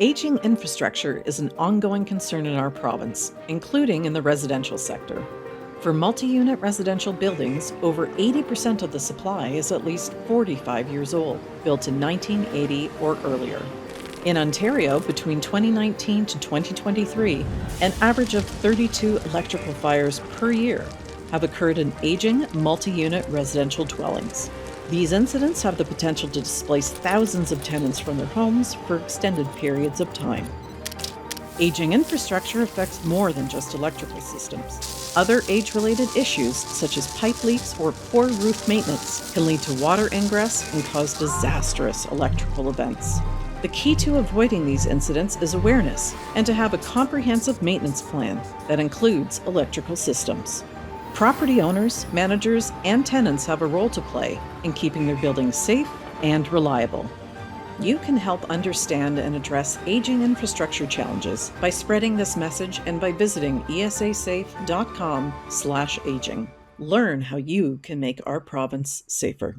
Aging infrastructure is an ongoing concern in our province, including in the residential sector. For multi-unit residential buildings, over 80% of the supply is at least 45 years old, built in 1980 or earlier. In Ontario, between 2019 to 2023, an average of 32 electrical fires per year have occurred in aging multi-unit residential dwellings. These incidents have the potential to displace thousands of tenants from their homes for extended periods of time. Aging infrastructure affects more than just electrical systems. Other age-related issues, such as pipe leaks or poor roof maintenance, can lead to water ingress and cause disastrous electrical events. The key to avoiding these incidents is awareness and to have a comprehensive maintenance plan that includes electrical systems. Property owners, managers, and tenants have a role to play in keeping their buildings safe and reliable. You can help understand and address aging infrastructure challenges by spreading this message and by visiting esasafe.com/aging. Learn how you can make our province safer.